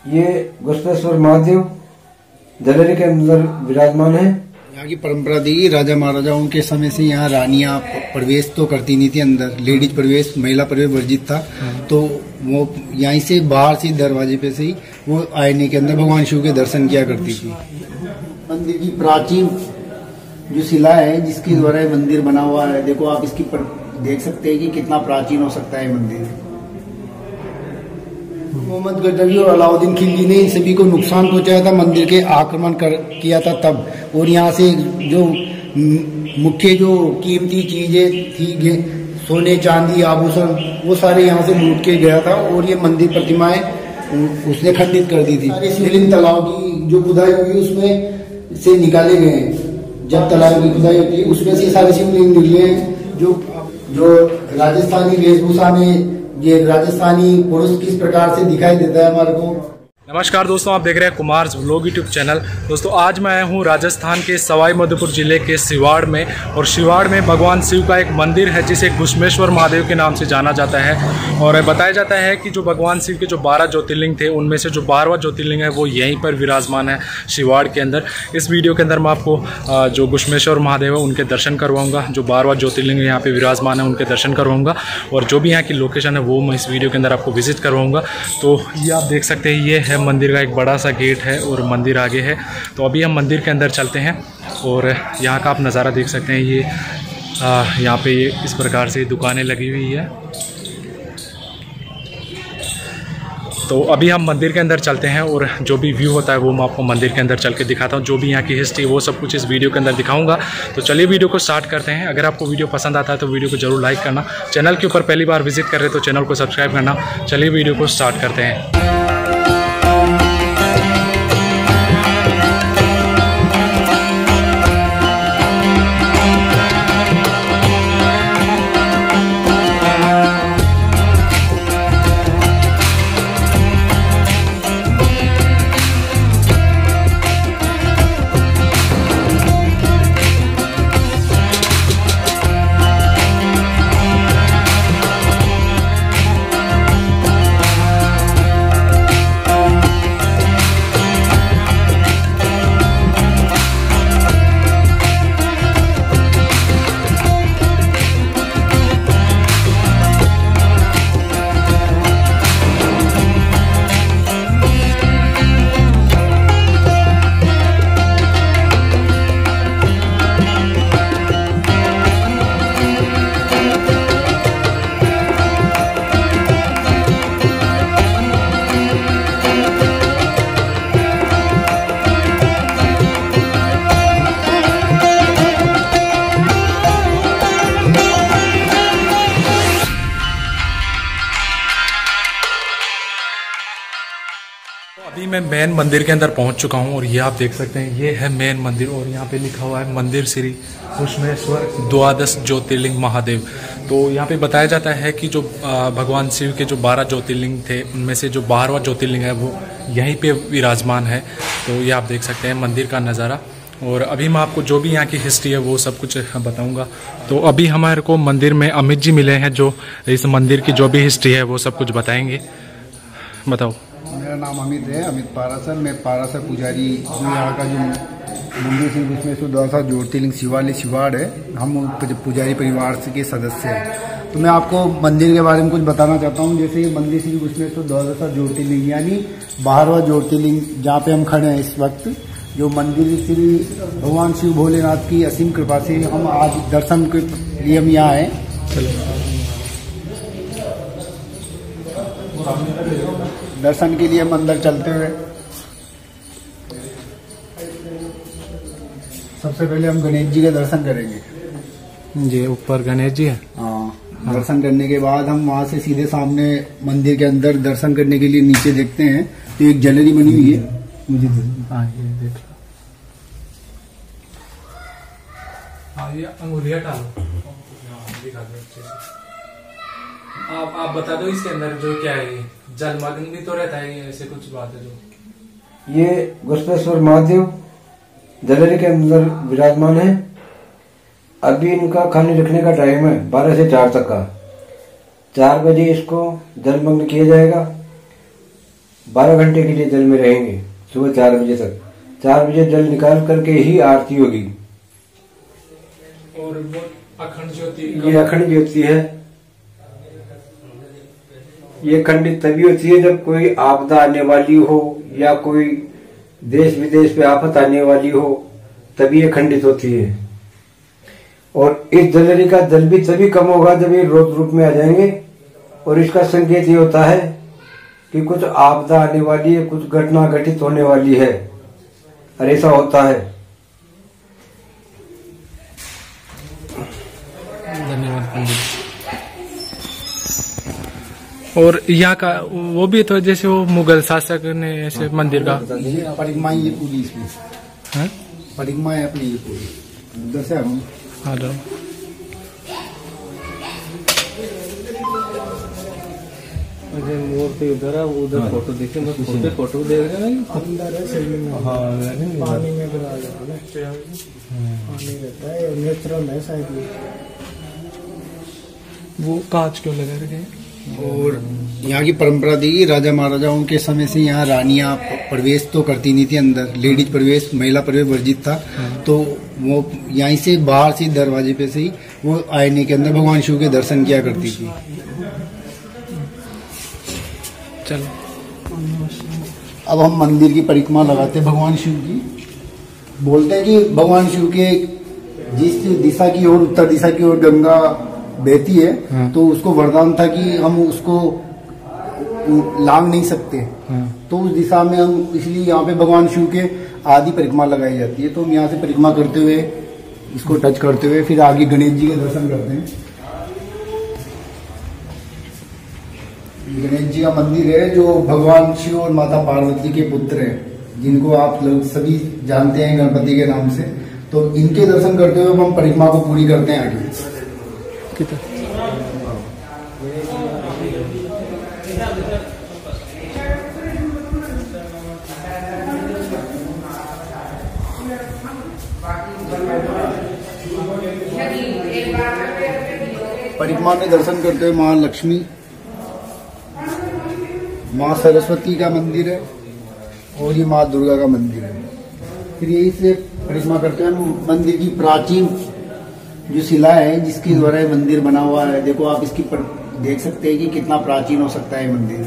ये गुप्तेश्वर महादेव जलेरी के अंदर विराजमान है। यहाँ की परंपरा थी, राजा महाराजाओं के समय से यहाँ रानियां प्रवेश तो करती नहीं थी अंदर, लेडीज प्रवेश, महिला प्रवेश वर्जित था। तो वो यहीं से बाहर से दरवाजे पे से ही वो आईने के अंदर भगवान शिव के दर्शन किया करती थी। मंदिर की प्राचीन जो शिला है जिसके द्वारा ये मंदिर बना हुआ है, देखो आप इसकी देख सकते हैं कि कितना प्राचीन हो सकता है मंदिर। मोहम्मद गजनवी और अलाउद्दीन खिलजी ने इन सभी को नुकसान पहुंचाया था, मंदिर के आक्रमण किया था तब। और यहाँ से जो मुख्य जो कीमती चीजें थी, सोने चांदी आभूषण, वो सारे यहाँ से लूट के गया था। और ये मंदिर प्रतिमाएं उसने खंडित कर दी थी। शिवलिंग तालाब की जो खुदाई हुई उसमें से निकाले गए हैं। जब तालाब की खुदाई होती है उसमें से सारे शिवलिंग निकले हैं। जो राजस्थानी वेशभूषा में ये राजस्थानी पुरुष किस प्रकार से दिखाई देता है हमारे को। नमस्कार दोस्तों, आप देख रहे हैं कुमार्स व्लॉग यूट्यूब चैनल। दोस्तों आज मैं आया हूँ राजस्थान के सवाई माधोपुर ज़िले के सिवाड़ में। और सिवाड़ में भगवान शिव का एक मंदिर है जिसे घुश्मेश्वर महादेव के नाम से जाना जाता है। और बताया जाता है कि जो भगवान शिव के जो 12 ज्योतिर्लिंग थे उनमें से जो 12वां ज्योतिर्लिंग है वो यहीं पर विराजमान है सिवाड़ के अंदर। इस वीडियो के अंदर मैं आपको जो घुश्मेश्वर महादेव है उनके दर्शन करवाऊँगा, जो 12वां ज्योतिर्लिंग यहाँ पर विराजमान है उनके दर्शन करवाऊँगा। और जो भी यहाँ की लोकेशन है वो मैं इस वीडियो के अंदर आपको विजिट करवाऊँगा। तो ये आप देख सकते हैं, ये है मंदिर का एक बड़ा सा गेट है और मंदिर आगे है। तो अभी हम मंदिर के अंदर चलते हैं और यहाँ का आप नज़ारा देख सकते हैं। ये यहाँ पे ये इस प्रकार से दुकानें लगी हुई है। तो अभी हम मंदिर के अंदर चलते हैं और जो भी व्यू होता है वो मैं आपको मंदिर के अंदर चल के दिखाता हूँ। जो भी यहाँ की हिस्ट्री वो सब कुछ इस वीडियो के अंदर दिखाऊंगा। तो चलिए वीडियो को स्टार्ट करते हैं। अगर आपको वीडियो पसंद आता है तो वीडियो को जरूर लाइक करना। चैनल के ऊपर पहली बार विजिट कर रहे तो चैनल को सब्सक्राइब करना। चलिए वीडियो को स्टार्ट करते हैं। अभी मैं मेन मंदिर के अंदर पहुंच चुका हूं और ये आप देख सकते हैं, ये है मेन मंदिर। और यहाँ पे लिखा हुआ है मंदिर श्री घुश्मेश्वर द्वादश ज्योतिर्लिंग महादेव। तो यहाँ पे बताया जाता है कि जो भगवान शिव के जो 12 ज्योतिर्लिंग थे उनमें से जो 12वां ज्योतिर्लिंग है वो यहीं पे विराजमान है। तो ये आप देख सकते हैं मंदिर का नज़ारा। और अभी मैं आपको जो भी यहाँ की हिस्ट्री है वो सब कुछ बताऊंगा। तो अभी हमारे को मंदिर में अमित जी मिले हैं जो इस मंदिर की जो भी हिस्ट्री है वो सब कुछ बताएंगे। बताओ। मेरा नाम अमित है, अमित पारासर। मैं पारासर पुजारी, जो यहाँ का जो मंदिर श्री घुश्मेश्वर द्वादश ज्योतिर्लिंग सिवाड़ है, हम पुजारी परिवार के सदस्य हैं। तो मैं आपको मंदिर के बारे में कुछ बताना चाहता हूँ। जैसे ये मंदिर श्री घुश्मेश्वर द्वादश ज्योतिर्लिंग यानी 12वां ज्योतिर्लिंग जहाँ पे हम खड़े हैं इस वक्त, जो मंदिर श्री भगवान शिव भोलेनाथ की असीम कृपा से हम आज दर्शन के लिए हम यहाँ आए। दर्शन के लिए हम अंदर चलते हुए सबसे पहले हम गणेश जी का दर्शन करेंगे। जी ऊपर गणेश जी है। हाँ, दर्शन करने के बाद हम वहाँ से सीधे सामने मंदिर के अंदर दर्शन करने के लिए नीचे देखते हैं तो एक गैलरी बनी हुई है। मुझे ये देख लो, ये अंगुलियाँ डालो। आप बता दो इसके अंदर जो क्या है, जलमग्न भी तो रहता है, ऐसे कुछ बात है जो। ये घुश्मेश्वर महादेव जलेरी के अंदर विराजमान है। अभी इनका खाली रखने का टाइम है 12 से 4 तक का। 4 बजे इसको जलमग्न किया जाएगा। 12 घंटे के लिए जल में रहेंगे, सुबह 4 बजे तक। 4 बजे जल निकाल करके ही आरती होगी। और वो अखंड ज्योति, ये अखंड ज्योति है। ये खंडित तभी होती है जब कोई आपदा आने वाली हो या कोई देश विदेश पे आफत आने वाली हो, तभी ये खंडित होती है। और इस जलरी का जल भी तभी कम होगा जब ये रौद्र रूप में आ जाएंगे। और इसका संकेत ये होता है कि कुछ आपदा आने वाली है, कुछ घटना घटित होने वाली है, और ऐसा होता है। धन्यवाद पंडित। और यहाँ का वो भी तो जैसे वो मुगल शासक ने ऐसे मंदिर का परिक्रमा ये पूरी इसमें है, परिक्रमा है अपनी ये पूरी उधर से हम हेलो मूर्ति उधर है, उधर फोटो देखे, मैं फोटो देख रहे हैं अंदर है शिवलिंग। हाँ पानी में पानी रहता है, नेचुरल है शायद। वो कांच क्यों लगा रखे हैं? और यहाँ की परंपरा थी कि राजा महाराजाओं के समय से यहाँ रानियां प्रवेश तो करती नहीं थी अंदर, लेडीज प्रवेश, महिला प्रवेश वर्जित था। तो वो यहीं से बाहर से दरवाजे पे से ही वो आईने के अंदर भगवान शिव के दर्शन किया करती थी। चलो अब हम मंदिर की परिक्रमा लगाते हैं भगवान शिव की। बोलते हैं कि भगवान शिव के जिस दिशा की ओर, उत्तर दिशा की ओर गंगा बहती है, तो उसको वरदान था कि हम उसको लांग नहीं सकते। तो उस दिशा में हम, इसलिए यहाँ पे भगवान शिव के आदि परिक्रमा लगाई जाती है। तो हम यहाँ से परिक्रमा करते हुए, इसको टच करते हुए फिर आगे गणेश जी के दर्शन करते हैं। गणेश जी का मंदिर है जो भगवान शिव और माता पार्वती के पुत्र हैं, जिनको आप लोग सभी जानते हैं गणपति के नाम से। तो इनके दर्शन करते हुए हम परिक्रमा को पूरी करते हैं आगे। परिक्रमा में दर्शन करते हुए माँ लक्ष्मी, माँ सरस्वती का मंदिर है और ये माँ दुर्गा का मंदिर है। फिर यही से परिक्रमा करते हैं। मंदिर की प्राचीन जो शिला है जिसके द्वारा ये मंदिर बना हुआ है, देखो आप इसकी पर देख सकते हैं कि कितना प्राचीन हो सकता है मंदिर।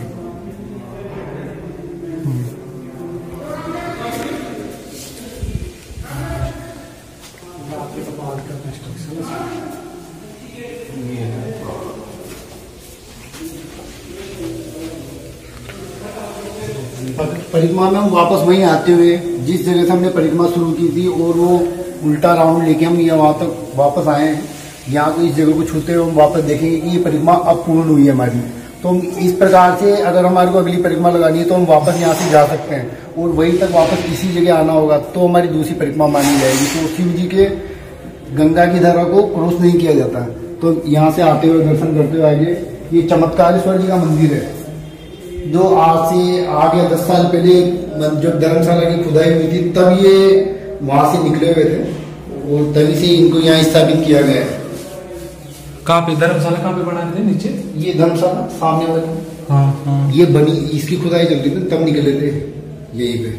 परिक्रमा में हम वापस वहीं आते हुए जिस जगह से हमने परिक्रमा शुरू की थी और वो उल्टा राउंड लेके हम यहाँ वहां तक वापस आए हैं। यहाँ को इस जगह को छूते हुए हम वापस देखेंगे कि ये परिक्रमा अब पूर्ण हुई है हमारी। तो हम इस प्रकार से अगर हमारे को अगली परिक्रमा लगानी है तो हम वापस यहाँ से जा सकते हैं और वहीं तक वापस इसी जगह आना होगा, तो हमारी दूसरी परिक्रमा मानी जाएगी। तो शिव जी के गंगा की धारा को क्रॉस नहीं किया जाता है। तो यहाँ से आते हुए दर्शन करते हुए आगे ये चमत्कारेश्वर जी का मंदिर है, जो आज से 8 या 10 साल पहले जब धर्मशाला की खुदाई हुई थी तब ये वहां से निकले हुए थे और तभी से इनको यहाँ स्थापित किया गया है। कहाँ पे धर्मशाला कहाँ पे बनाए थे? नीचे ये धर्मशाला सामने वाले, हाँ। ये बनी, इसकी खुदाई चलती थी तब निकले थे यही पे।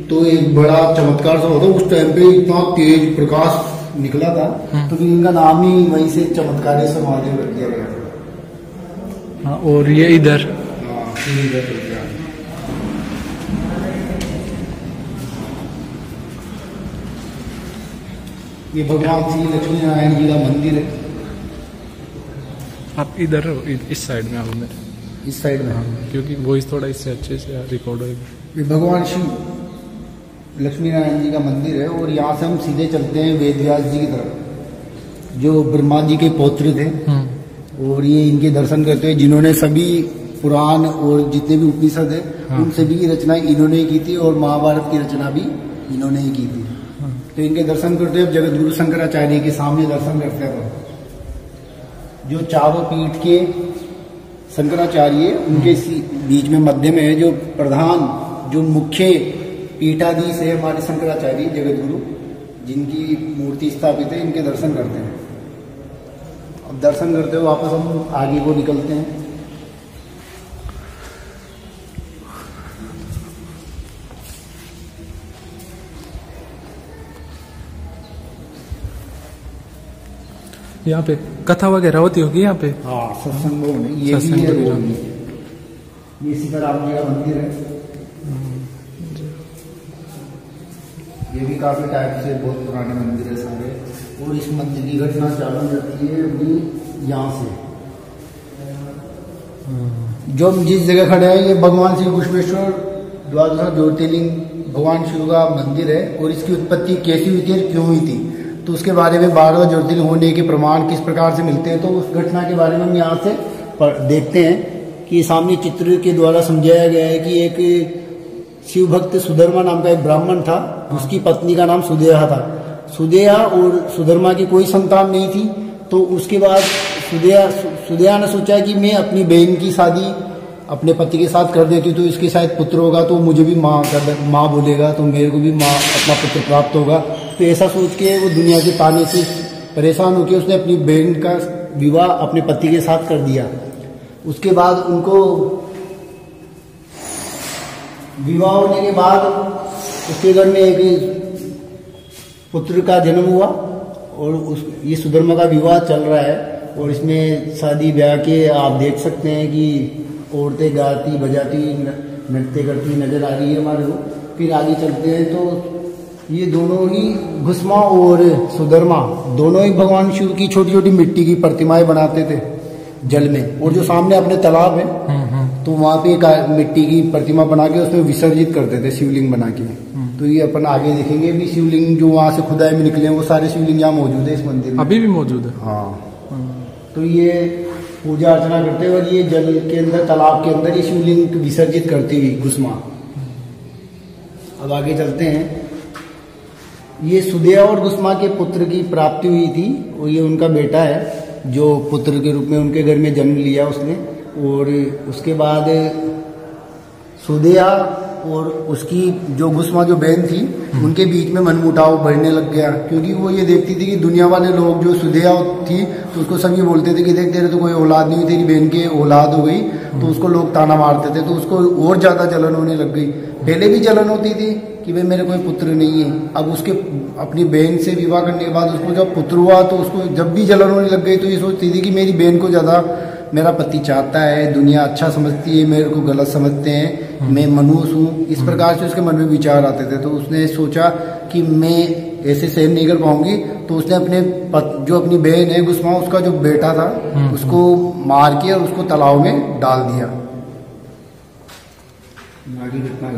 तो एक बड़ा चमत्कार सा होता, उस टाइम पे इतना तेज प्रकाश निकला था, तो फिर इनका नाम ही वहीं से चमत्कारेश्वर महादेव रख दिया गया था। हाँ, और ये इधर ये भगवान श्री लक्ष्मी नारायण जी का मंदिर है। आप इधर इस साइड में आओ, इस साइड में, हाँ, क्योंकि वॉइस थोड़ा इससे अच्छे से रिकॉर्ड होगा। ये भगवान शिव लक्ष्मी नारायण जी का मंदिर है और यहाँ से हम सीधे चलते हैं वेद व्यास जी की तरफ, जो ब्रह्मा जी के पौत्र थे। और ये इनके दर्शन करते हुए, जिन्होंने सभी पुराण और जितने भी उपनिषद है, हाँ, उन सभी की रचना इन्होंने ही की थी और महाभारत की रचना भी इन्होंने ही की थी। हाँ। तो इनके दर्शन करते हुए जगत गुरु शंकराचार्य के सामने दर्शन करते हैं, जो चारों पीठ के शंकराचार्य उनके बीच में मध्य में है, जो प्रधान जो मुख्य पीठाधीश है हमारे शंकराचार्य जगत गुरु, जिनकी मूर्ति स्थापित है, इनके दर्शन करते हैं। अब दर्शन करते हुए वापस हम आगे को निकलते हैं। यहाँ पे कथा वगैरह होती होगी यहाँ पे? हाँ, सत्संग ये भी है, वो भी। ये सीताराम जी का मंदिर है। ये भी काफी टाइम से बहुत पुराने मंदिर है सारे। और इस मंदिर की घटना चालू रहती है अभी यहाँ से। जो हम जिस जगह खड़े हैं ये भगवान श्री घुश्मेश्वर द्वादश ज्योतिर्लिंग भगवान शिव का मंदिर है। और इसकी उत्पत्ति कैसी हुई थी और क्यों हुई थी, तो उसके बारे में 12वां ज्योतिर्लिंग होने के प्रमाण किस प्रकार से मिलते हैं, तो उस घटना के बारे में हम यहाँ से देखते हैं कि सामने चित्र के द्वारा समझाया गया है कि एक शिव भक्त सुधर्मा नाम का एक ब्राह्मण था, उसकी पत्नी का नाम सुदेहा था। सुदेहा और सुधर्मा की कोई संतान नहीं थी। तो उसके बाद सुदेहा ने सोचा कि मैं अपनी बहन की शादी अपने पति के साथ कर देती, तो इसके शायद पुत्र होगा तो मुझे भी माँ बोलेगा, तो मेरे को भी माँ अपना पुत्र प्राप्त होगा। तो ऐसा सोच के वो दुनिया के ताने से परेशान होकर उसने अपनी बहन का विवाह अपने पति के साथ कर दिया। उसके बाद उनको विवाह होने के बाद उसके घर में एक पुत्र का जन्म हुआ। और ये सुधर्मा का विवाह चल रहा है। और इसमें शादी ब्याह के आप देख सकते हैं कि औरतें गाती बजाती नृत्य करती नजर आ रही है हमारे को। फिर आगे चलते हैं तो ये दोनों ही घुस्मा और सुधर्मा दोनों ही भगवान शिव की छोटी छोटी मिट्टी की प्रतिमाएं बनाते थे जल में। और जो सामने अपने तालाब है तो वहां पे एक मिट्टी की प्रतिमा बना के उसमें विसर्जित करते थे शिवलिंग बना के। तो ये अपन आगे देखेंगे भी शिवलिंग जो वहां से खुदाई में निकले वो सारे शिवलिंग यहाँ मौजूद है इस मंदिर में, अभी भी मौजूद है। हाँ, तो ये पूजा अर्चना करते हुए ये जल के अंदर तालाब के अंदर ये शिवलिंग विसर्जित करती हुई घुस्मा। अब आगे चलते हैं। ये सुदेहा और घुस्मा के पुत्र की प्राप्ति हुई थी और ये उनका बेटा है जो पुत्र के रूप में उनके घर में जन्म लिया उसने। और उसके बाद सुदेहा और उसकी जो घुस्मा जो बहन थी उनके बीच में मनमुटाव बढ़ने लग गया, क्योंकि वो ये देखती थी कि दुनिया वाले लोग जो सुदेहा थी तो उसको सभी बोलते थे कि देख तेरे तो कोई औलाद नहीं हुई, तेरी बहन की औलाद हो गई। तो उसको लोग ताना मारते थे, तो उसको और ज्यादा जलन होने लग गई। पहले भी जलन होती थी कि भाई मेरे कोई पुत्र नहीं है। अब उसके अपनी बहन से विवाह करने के बाद उसको जब पुत्र हुआ तो उसको जब भी जलन होने लग गई तो ये सोचती थी कि मेरी बहन को ज्यादा मेरा पति चाहता है, दुनिया अच्छा समझती है, मेरे को गलत समझते हैं, मैं मनुष्य हूँ। इस प्रकार से उसके मन में विचार आते थे। तो उसने सोचा कि मैं ऐसे सहन नहीं कर पाऊंगी। तो उसने अपने जो अपनी बहन है घुस्मा उसका जो बेटा था उसको मार के और उसको तालाब में डाल दिया। आगे कितना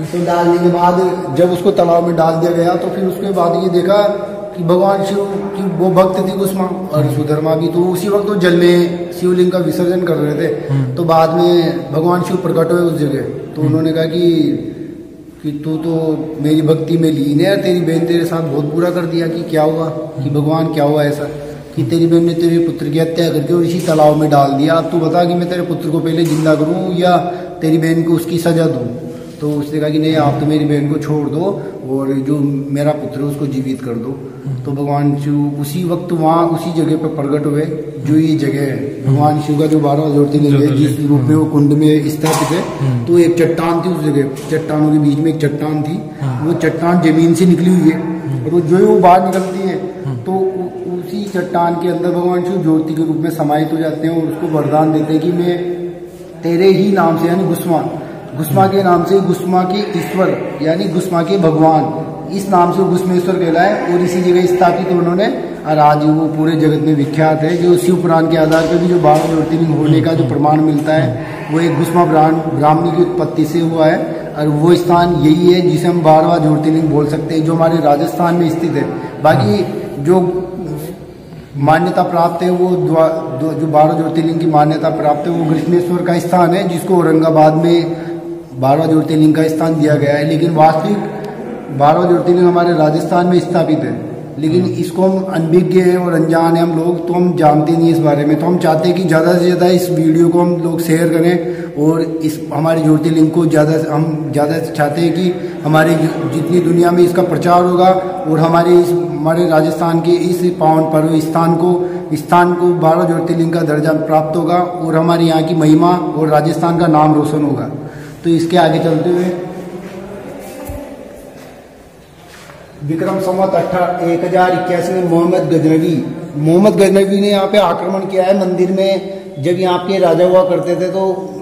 तो डालने के बाद जब उसको तालाब में डाल दिया गया तो फिर उसके बाद ये देखा कि भगवान शिव की वो भक्त थी घुस्मा और सुधर्मा भी, तो उसी वक्त वो जल में शिवलिंग का विसर्जन कर रहे थे। तो बाद में भगवान शिव प्रकट हुए उस जगह। तो उन्होंने कहा कि तू तो मेरी भक्ति में लीन है, तेरी बहन तेरे साथ बहुत बुरा कर दिया। कि क्या हुआ, कि भगवान क्या हुआ ऐसा कि तेरी बहन ने तेरे पुत्र की हत्या करके और इसी तालाब में डाल दिया। अब तू बता कि मैं तेरे पुत्र को पहले जिंदा करूं या तेरी बहन को उसकी सजा दूं। तो उसने कहा कि नहीं, आप तो मेरी बहन को छोड़ दो और जो मेरा पुत्र है उसको जीवित कर दो। तो भगवान शिव उसी वक्त वहाँ उसी जगह पर प्रकट हुए जो ये जगह है। भगवान शिव का जो 12 ज्योतिर्लिंग है जिस रूप में वो कुंड में स्थापित है, तो एक चट्टान थी उस जगह, चट्टानों के बीच में एक चट्टान थी। वो चट्टान जमीन से निकली हुई है और वो जो वो बाहर निकलती है तो उसी चट्टान के अंदर भगवान शिव ज्योति के रूप में समाहित हो जाते हैं और उसको वरदान देते हैं कि मैं तेरे ही नाम से, यानी घुस्मा के नाम से, घुस्मा के ईश्वर यानी घुस्मा के भगवान, इस नाम से घुस्मेश्वर कहलाए और इसी जगह स्थापित उन्होंने। और आज वो पूरे जगत में विख्यात है। जो शिव पुराण के आधार पर भी जो 12 ज्योतिर्लिंग होने का जो प्रमाण मिलता है वो एक घुस्मा ब्राह्मणी की उत्पत्ति से हुआ है। और वो स्थान यही है जिसे हम 12वां ज्योतिर्लिंग बोल सकते हैं, जो हमारे राजस्थान में स्थित है। बाकी जो मान्यता प्राप्त है वो जो 12 ज्योतिर्लिंग की मान्यता प्राप्त है वो घृष्णेश्वर का स्थान है, जिसको औरंगाबाद में 12 ज्योतिर्लिंग का स्थान दिया गया है। लेकिन वास्तविक 12 ज्योतिर्लिंग हमारे राजस्थान में स्थापित है। लेकिन इसको हम अनभिज्ञ हैं और अनजान हैं हम लोग, तो हम जानते नहीं इस बारे में। तो हम चाहते हैं कि ज़्यादा से ज़्यादा इस वीडियो को हम लोग शेयर करें और इस हमारे ज्योतिर्लिंग को हम ज़्यादा चाहते हैं कि हमारी जितनी दुनिया में इसका प्रचार होगा और हमारे राजस्थान के इस पावन पर्व स्थान को 12 ज्योतिर्लिंग का दर्जा प्राप्त होगा और हमारे यहाँ की महिमा और राजस्थान का नाम रोशन होगा। तो इसके आगे चलते हुए विक्रम संवत 1081 में मोहम्मद गजनवी ने यहाँ पे आक्रमण किया है मंदिर में। जब यहाँ के राजा हुआ करते थे तो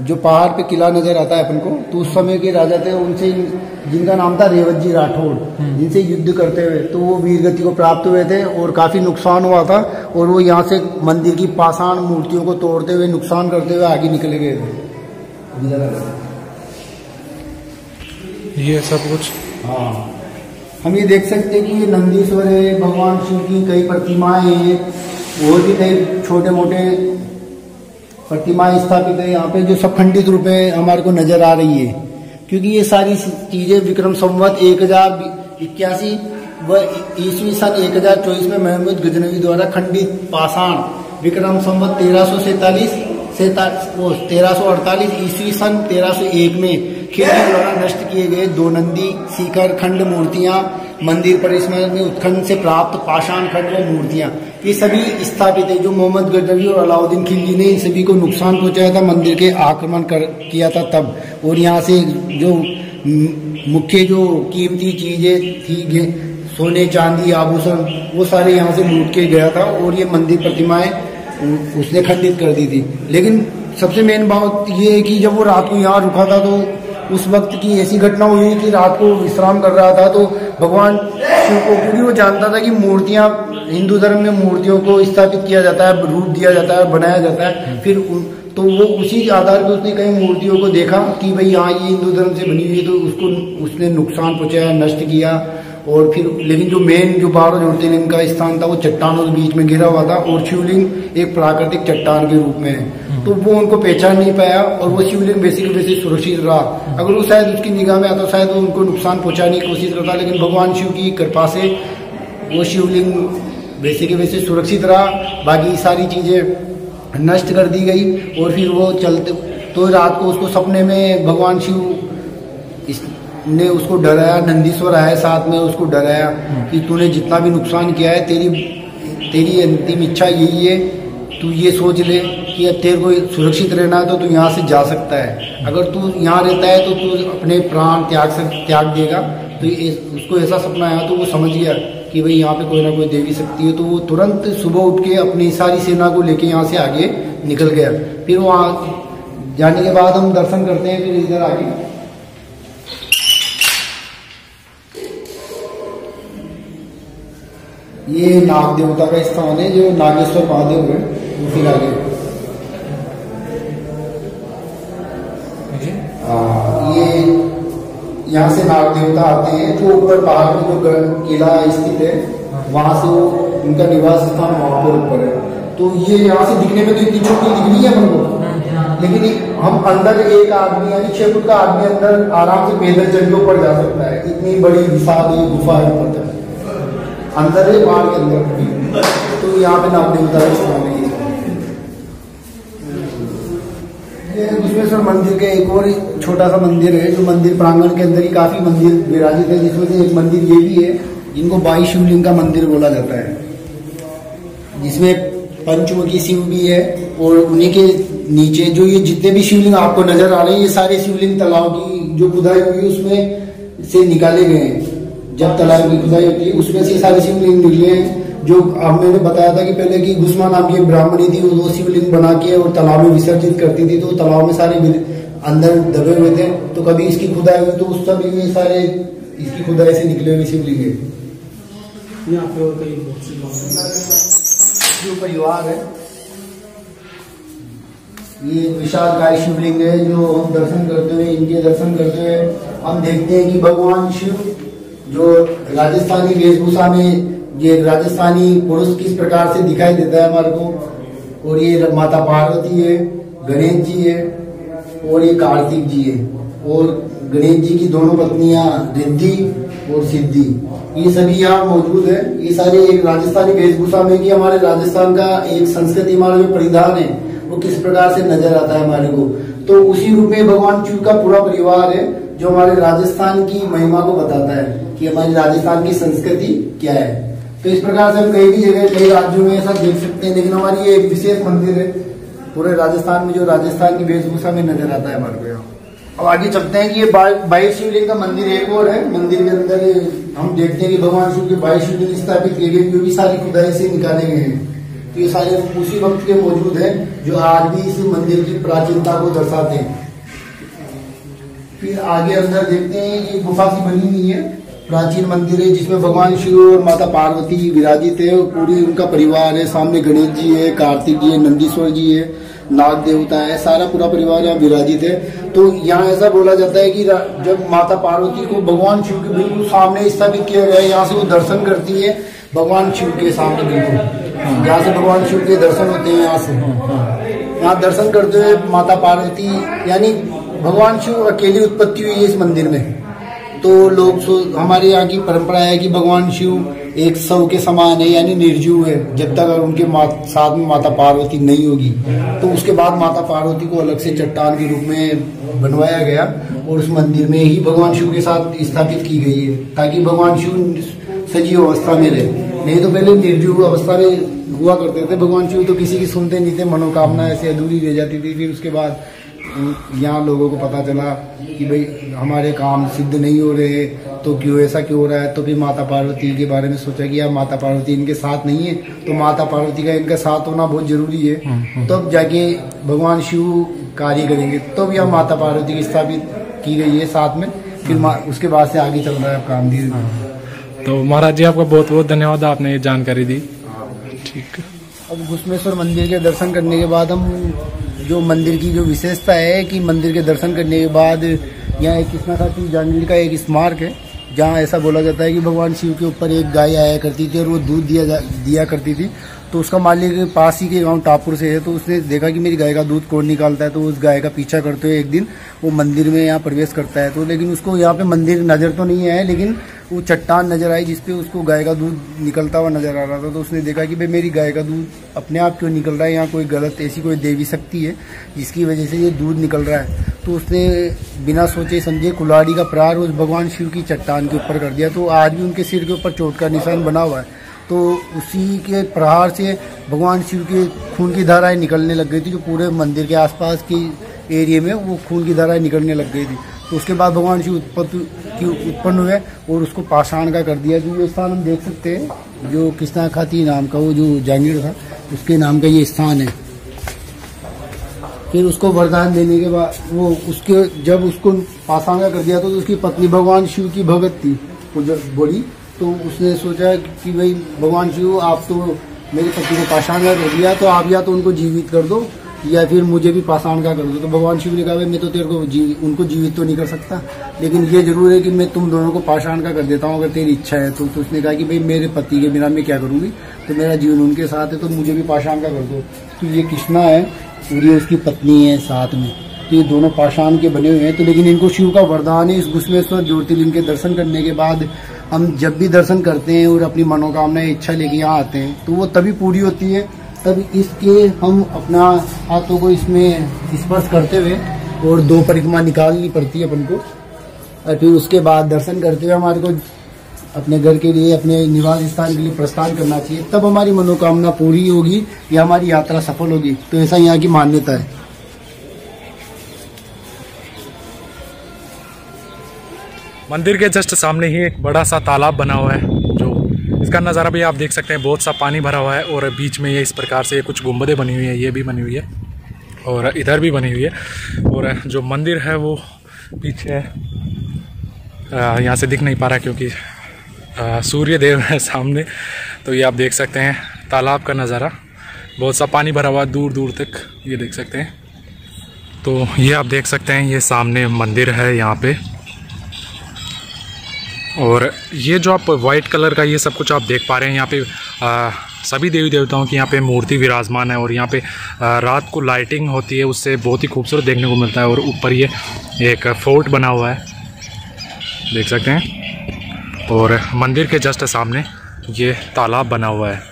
जो पहाड़ पे किला नजर आता है अपन को, तो उस समय के राजा थे उनसे, जिनका नाम था रेवत जी राठौड़, जिनसे युद्ध करते हुए तो वो वीरगति को प्राप्त हुए थे और काफी नुकसान हुआ था, और वो यहाँ से मंदिर की पाषाण मूर्तियों को तोड़ते हुए, नुकसान करते हुए आगे निकले गए थे। ये सब कुछ, हाँ, हम ये देख सकते हैं कि ये नंदीश्वर है, भगवान शिव की कई प्रतिमाएं हैं, और भी कई छोटे मोटे प्रतिमाएं स्थापित है यहाँ पे, जो सब खंडित रूप में हमारे को नजर आ रही है। क्योंकि ये सारी चीजें विक्रम संवत 1081 व ईस्वी सन 1024 में मोहम्मद गजनवी द्वारा खंडित पाषाण विक्रम संवत 1348 ईस्वी सन 1301 में खिलजी द्वारा नष्ट किए गए 2 नंदी शिखर खंड मूर्तियां, मंदिर परिसर में उत्खनन से प्राप्त पाषाण खंड व मूर्तियां, ये सभी स्थापित है। जो मोहम्मद गजनवी और अलाउद्दीन खिलजी ने इन सभी को नुकसान पहुंचाया था, मंदिर के आक्रमण किया था तब, और यहाँ से जो मुख्य जो कीमती चीजें थी, सोने चांदी आभूषण, वो सारे यहाँ से लूट के गया था, और ये मंदिर प्रतिमाएं उसने खंडित कर दी थी। लेकिन सबसे मेन बात ये है कि जब वो रात को यहाँ रुका था तो उस वक्त की ऐसी घटना हुई कि रात को विश्राम कर रहा था, तो भगवान शिव को, क्योंकि वो जानता था कि मूर्तियां, हिंदू धर्म में मूर्तियों को स्थापित किया जाता है, रूप दिया जाता है, बनाया जाता है, फिर तो वो उसी आधार पर उसने कई मूर्तियों को देखा कि भाई यहाँ ये हिंदू धर्म से बनी हुई है, तो उसने नुकसान पहुंचाया, नष्ट किया। और फिर लेकिन जो मेन जो 12 ज्योतिर्लिंग का स्थान था वो चट्टानों के बीच में गिरा हुआ था, और शिवलिंग एक प्राकृतिक चट्टान के रूप में है, तो वो उनको पहचान नहीं पाया, और वो शिवलिंग वैसे सुरक्षित रहा। अगर वो शायद उसकी निगाह में आता शायद वो उनको नुकसान पहुंचाने की कोशिश करता, लेकिन भगवान शिव की कृपा से वो शिवलिंग वैसे सुरक्षित रहा, बाकी सारी चीजें नष्ट कर दी गई। और फिर वो चलते तो रात को उसको सपने में भगवान शिव ने उसको डराया, नंदीश्वर आया साथ में, उसको डराया कि तूने जितना भी नुकसान किया है, तेरी अंतिम इच्छा यही है, तू ये सोच ले कि अब तेरे को सुरक्षित रहना है तो तू यहाँ से जा सकता है, अगर तू यहाँ रहता है तो तू अपने प्राण त्याग देगा। तो उसको ऐसा सपना आया, तो वो समझ गया कि भाई यहाँ पे कोई ना कोई देवी शक्ति है, तो वो तुरंत सुबह उठ के अपनी सारी सेना को लेके यहाँ से आगे निकल गया। फिर वहाँ जाने के बाद हम दर्शन करते हैं, फिर इधर आगे ये नाग देवता का स्थान है, जो नागेश्वर महादेव है, वो फिर आगे ये यहाँ से नाग देवता आते हैं, जो ऊपर पहाड़ में जो किला स्थित है, वहां से वो उनका निवास स्थान वहां पर ऊपर है। तो ये यहाँ से दिखने में तो इतनी छोटी दिख रही है हमको, लेकिन हम अंदर एक आदमी यानी 6 फुट का आदमी अंदर आराम से पैदल चल के ऊपर जा सकता है, इतनी बड़ी विशाल ये गुफा है ऊपर तक, अंदर है पहाड़ के अंदर। तो यहाँ पे नाग देवता का स्थान है। ये घुश्मेश्वर मंदिर के एक और छोटा सा मंदिर है, जो मंदिर प्रांगण के अंदर ही काफी मंदिर विराजित है, जिसमें से एक मंदिर ये भी है जिनको 22 शिवलिंग का मंदिर बोला जाता है, जिसमें पंचमुखी शिव भी है, और उन्हीं के नीचे जो ये जितने भी शिवलिंग आपको नजर आ रहे हैं, ये सारे शिवलिंग तालाब की जो खुदाई हुई है उसमें से निकाले गए हैं। जब तालाब की खुदाई होती है उसमें से सारे शिवलिंग निकले हैं। जो अब मैंने बताया था कि पहले की गुस्मा नाम की ब्राह्मणी थी, वो शिवलिंग बना के और तालाब में विसर्जित करती थी, तो तालाब में सारे अंदर दबे हुए थे, तो कभी इसकी खुदाई हुई तो उस समय ये सारे इसकी खुदाई से निकले हुए शिवलिंग है। यहाँ पे और कई जो परिवार है, ये विशालकाय शिवलिंग है, जो हम दर्शन करते हुए, इनके दर्शन करते हुए हम देखते हैं कि भगवान शिव जो राजस्थानी वेशभूषा में, ये राजस्थानी पुरुष किस प्रकार से दिखाई देता है हमारे को, और ये माता पार्वती है, गणेश जी है, और ये कार्तिक जी है, और गणेश जी की दोनों पत्नियां रिद्धि और सिद्धि, ये सभी यहाँ मौजूद है। ये सारे एक राजस्थानी वेशभूषा में कि हमारे राजस्थान का एक संस्कृति, हमारा जो परिधान है वो किस प्रकार से नजर आता है हमारे को, तो उसी रूप में भगवान शिव का पूरा परिवार है, जो हमारे राजस्थान की महिमा को बताता है कि हमारी राजस्थान की संस्कृति क्या है। तो इस प्रकार से हम कई भी जगह, कई राज्यों में ऐसा देख सकते हैं, लेकिन हमारी ये एक विशेष मंदिर है पूरे राजस्थान में, जो राजस्थान की वेशभूषा में नजर आता है हमारे को यहाँ। अब आगे चलते हैं कि ये 22 शिवलिंग का मंदिर एक और है। मंदिर के अंदर हम देखते हैं कि भगवान शिव के 22 शिवलिंग स्थापित किए गए, जो भी सारी खुदाई से निकाले गए हैं। तो ये सारे उसी वक्त के मौजूद हैं, जो आज भी इस मंदिर की प्राचीनता को दर्शाते हैं। फिर आगे अंदर देखते हैं, ये गुफा सी बनी हुई है, प्राचीन मंदिर है, जिसमें भगवान शिव और माता पार्वती विराजित है और पूरी उनका परिवार है। सामने गणेश जी है, कार्तिक जी है, नंदीश्वर जी है, नाग देवता है, सारा पूरा परिवार यहाँ विराजित है। तो यहाँ ऐसा बोला जाता है कि जब माता पार्वती को भगवान शिव के बिल्कुल सामने स्थापित किया गया है, यहाँ से वो दर्शन करती है भगवान शिव के सामने, बिल्कुल यहाँ से भगवान शिव के दर्शन होते हैं। यहाँ दर्शन करते हुए माता पार्वती, यानी भगवान शिव अकेली उत्पत्ति हुई है इस मंदिर में। तो लोग हमारे यहाँ की परंपरा है कि भगवान शिव एक शव के समान है, यानी निर्जीव है। जब तक उनके साथ में माता पार्वती नहीं होगी, तो उसके बाद माता पार्वती को अलग से चट्टान के रूप में बनवाया गया और उस मंदिर में ही भगवान शिव के साथ स्थापित की गई है, ताकि भगवान शिव सजीव अवस्था में रहे। नहीं तो पहले निर्जीव अवस्था में हुआ करते थे भगवान शिव, तो किसी की सुनते नहीं थे, मनोकामना ऐसे अधूरी रह जाती थी। फिर उसके बाद यहाँ लोगों को पता चला कि भाई हमारे काम सिद्ध नहीं हो रहे, तो क्यों ऐसा क्यों हो रहा है। तो फिर माता पार्वती के बारे में सोचा कि यार माता पार्वती इनके साथ नहीं है, तो माता पार्वती का इनका साथ होना बहुत जरूरी है, तब जाके भगवान शिव कार्य करेंगे। तब यह माता पार्वती की स्थापित की गई है साथ में। फिर उसके बाद से आगे चल रहा है काम धीरे। तो महाराज जी आपका बहुत बहुत धन्यवाद, आपने ये जानकारी दी। ठीक है, अब घुश्मेश्वर मंदिर के दर्शन करने के बाद हम जो मंदिर की जो विशेषता है कि मंदिर के दर्शन करने के बाद यहाँ एक कृष्णा खाती जांजगीर का एक स्मारक है, जहाँ ऐसा बोला जाता है कि भगवान शिव के ऊपर एक गाय आया करती थी और वो दूध दिया करती थी। तो उसका मालिक पास ही के गांव टापुर से है, तो उसने देखा कि मेरी गाय का दूध कौन निकालता है, तो उस गाय का पीछा करते हुए एक दिन वो मंदिर में यहाँ प्रवेश करता है। तो लेकिन उसको यहाँ पे मंदिर नजर तो नहीं आया, लेकिन वो चट्टान नजर आई जिसपे उसको गाय का दूध निकलता हुआ नजर आ रहा था। तो उसने देखा कि भाई मेरी गाय का दूध अपने आप क्यों निकल रहा है, यहाँ कोई गलत ऐसी कोई देवी शक्ति है जिसकी वजह से ये दूध निकल रहा है। तो उसने बिना सोचे समझे कुल्हाड़ी का प्रहार उस भगवान शिव की चट्टान के ऊपर कर दिया। तो आज भी उनके सिर के ऊपर चोट का निशान बना हुआ है। तो उसी के प्रहार से भगवान शिव के खून की धाराएं निकलने लग गई थी, जो पूरे मंदिर के आसपास की एरिया में वो खून की धाराएं निकलने लग गई थी। तो उसके बाद भगवान शिव उत्पन्न हुए और उसको पाषाण का कर दिया। जो ये स्थान हम देख सकते हैं, जो कृष्णा खाती नाम का वो जो जांगीर था, उसके नाम का ये स्थान है। फिर उसको वरदान देने के बाद वो उसके जब उसको पाषाण का कर दिया, तो उसकी पत्नी भगवान शिव की भगत थी, वो जब बोली, तो उसने सोचा कि भाई भगवान शिव आप तो मेरे पति को पाषाण का कर दिया, तो आप या तो उनको जीवित कर दो या फिर मुझे भी पाषाण का कर दो। तो भगवान शिव ने कहा भाई मैं तो तेरे को उनको जीवित तो नहीं कर सकता, लेकिन ये जरूर है कि मैं तुम दोनों को पाषाण का कर देता हूँ अगर तेरी इच्छा है। तो उसने कहा कि भाई मेरे पति के बिना मैं क्या करूँगी, तो मेरा जीवन उनके साथ है, तो मुझे भी पाषाण का कर दो। तो ये कृष्णा है और ये उसकी पत्नी है साथ में, तो ये दोनों पाषाण के बने हुए हैं। तो लेकिन इनको शिव का वरदान है, इस घुश्मेश्वर ज्योतिर्लिंग के दर्शन करने के बाद हम जब भी दर्शन करते हैं और अपनी मनोकामनाएं इच्छा लेके यहाँ आते हैं, तो वो तभी पूरी होती है। तब इसके हम अपना हाथों को इसमें स्पर्श करते हुए और 2 परिक्रमा निकालनी पड़ती है अपन को, और फिर उसके बाद दर्शन करते हुए हमारे को अपने घर के लिए, अपने निवास स्थान के लिए प्रस्थान करना चाहिए। तब हमारी मनोकामना पूरी होगी या हमारी यात्रा सफल होगी। तो ऐसा यहाँ की मान्यता है। मंदिर के जस्ट सामने ही एक बड़ा सा तालाब बना हुआ है, जो इसका नज़ारा भी आप देख सकते हैं। बहुत सा पानी भरा हुआ है और बीच में ये इस प्रकार से कुछ गुंबदें बनी हुई है, ये भी बनी हुई है और इधर भी बनी हुई है। और जो मंदिर है वो पीछे यहाँ से दिख नहीं पा रहा क्योंकि सूर्य देव है सामने। तो ये आप देख सकते हैं तालाब का नज़ारा, बहुत सा पानी भरा हुआ दूर दूर तक, ये देख सकते हैं। तो ये आप देख सकते हैं, ये सामने मंदिर है यहाँ पे। और ये जो आप वाइट कलर का ये सब कुछ आप देख पा रहे हैं, यहाँ पे सभी देवी देवताओं की यहाँ पे मूर्ति विराजमान है। और यहाँ पे रात को लाइटिंग होती है, उससे बहुत ही खूबसूरत देखने को मिलता है। और ऊपर ये एक फोर्ट बना हुआ है, देख सकते हैं। और मंदिर के जस्ट सामने ये तालाब बना हुआ है,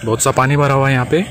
बहुत सा पानी भरा हुआ है यहाँ पे।